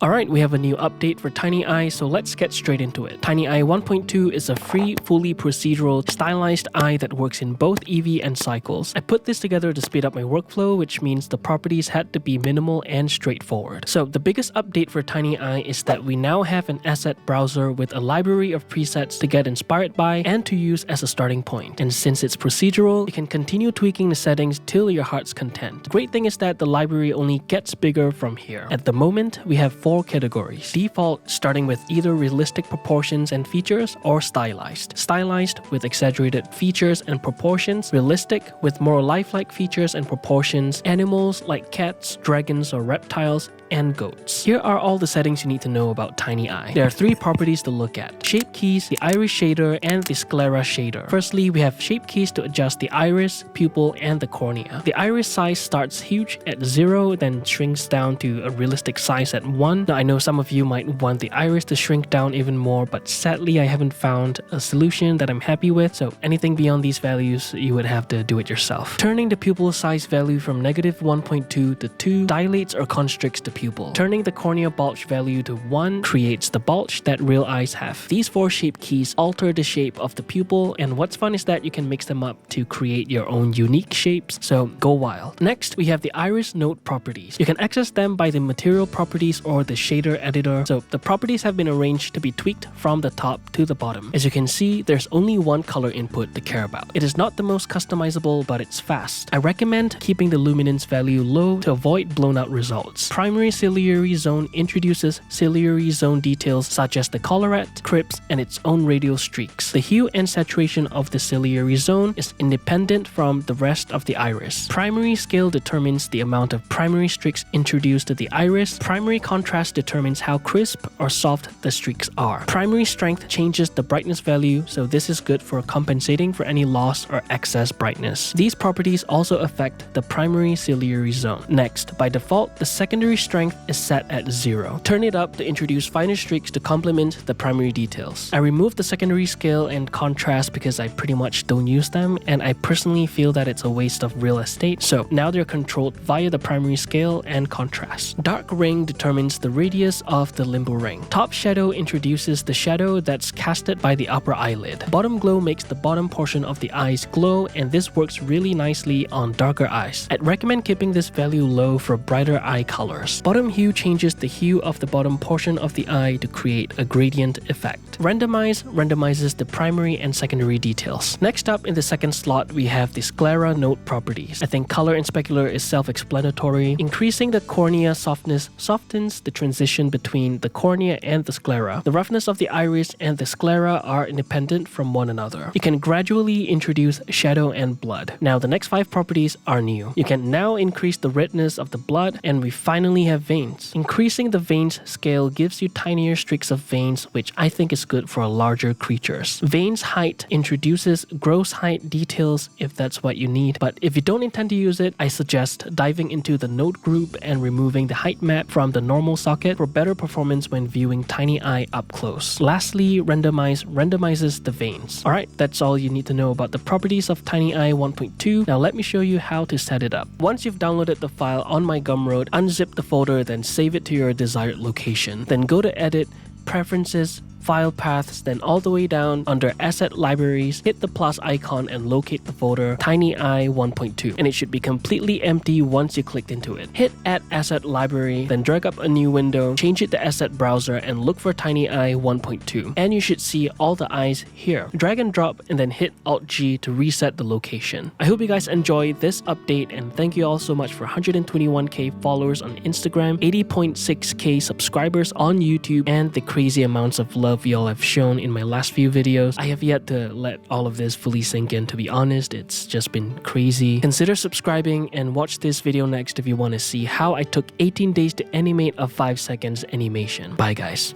Alright, we have a new update for TinyEye, so let's get straight into it. TinyEye 1.2 is a free, fully procedural, stylized eye that works in both Eevee and Cycles. I put this together to speed up my workflow, which means the properties had to be minimal and straightforward. So the biggest update for TinyEye is that we now have an asset browser with a library of presets to get inspired by and to use as a starting point. And since it's procedural, you can continue tweaking the settings till your heart's content. The great thing is that the library only gets bigger from here. At the moment, we have 4 categories. Default, starting with either realistic proportions and features or stylized. Stylized with exaggerated features and proportions. Realistic with more lifelike features and proportions. Animals like cats, dragons or reptiles, and goats. Here are all the settings you need to know about TinyEye. There are 3 properties to look at: shape keys, the iris shader, and the Sclera Shader. Firstly, we have shape keys to adjust the iris, pupil, and the cornea. The iris size starts huge at 0, then shrinks down to a realistic size at 1. Now, I know some of you might want the iris to shrink down even more, but sadly I haven't found a solution that I'm happy with, so anything beyond these values, you would have to do it yourself. Turning the pupil size value from -1.2 to 2 dilates or constricts the pupil. Turning the cornea bulge value to 1 creates the bulge that real eyes have. These 4 shape keys alter the shape of the pupil, and what's fun is that you can mix them up to create your own unique shapes, so go wild. Next, we have the iris node properties. You can access them by the material properties or the shader editor, so the properties have been arranged to be tweaked from the top to the bottom. As you can see, there's only one color input to care about. It is not the most customizable, but it's fast. I recommend keeping the luminance value low to avoid blown out results. Primary ciliary zone introduces ciliary zone details such as the collarette, crypts, and its own radial streaks. The hue and saturation of the ciliary zone is independent from the rest of the iris. Primary scale determines the amount of primary streaks introduced to the iris. Primary contrast determines how crisp or soft the streaks are. Primary strength changes the brightness value, so this is good for compensating for any loss or excess brightness. These properties also affect the primary ciliary zone. Next, by default, the secondary strength is set at 0. Turn it up to introduce finer streaks to complement the primary details. I removed the secondary scale and contrast because I pretty much don't use them, and I personally feel that it's a waste of real estate, so now they're controlled via the primary scale and contrast. Dark ring determines the radius of the limbo ring. Top shadow introduces the shadow that's casted by the upper eyelid. Bottom glow makes the bottom portion of the eyes glow, and this works really nicely on darker eyes. I'd recommend keeping this value low for brighter eye colors. Bottom hue changes the hue of the bottom portion of the eye to create a gradient effect. Randomize randomizes the primary and secondary details. Next up in the second slot, we have the Sclera node properties. I think color in specular is self-explanatory. Increasing the cornea softness softens the transition between the cornea and the sclera. The roughness of the iris and the sclera are independent from one another. You can gradually introduce shadow and blood. Now the next 5 properties are new. You can now increase the redness of the blood, and we finally have veins. Increasing the veins scale gives you tinier streaks of veins, which I think is good for larger creatures. Veins height introduces gross height details if that's what you need, but if you don't intend to use it, I suggest diving into the node group and removing the height map from the normal socket for better performance when viewing TinyEye up close. Lastly, randomize randomizes the veins. Alright, that's all you need to know about the properties of TinyEye 1.2. Now let me show you how to set it up. Once you've downloaded the file on my Gumroad, unzip the folder, then save it to your desired location. Then go to Edit, Preferences, File Paths, then all the way down under Asset Libraries, hit the plus icon and locate the folder TinyEye 1.2, and it should be completely empty once you clicked into it. Hit Add Asset Library, then drag up a new window, change it to Asset Browser, and look for TinyEye 1.2, and you should see all the eyes here. Drag and drop, and then hit Alt-G to reset the location. I hope you guys enjoyed this update, and thank you all so much for 121k followers on Instagram, 80.6k subscribers on YouTube, and the crazy amounts of love y'all have shown in my last few videos. I have yet to let all of this fully sink in, to be honest. It's just been crazy. Consider subscribing and watch this video next if you want to see how I took 18 days to animate a 5 seconds animation. Bye guys.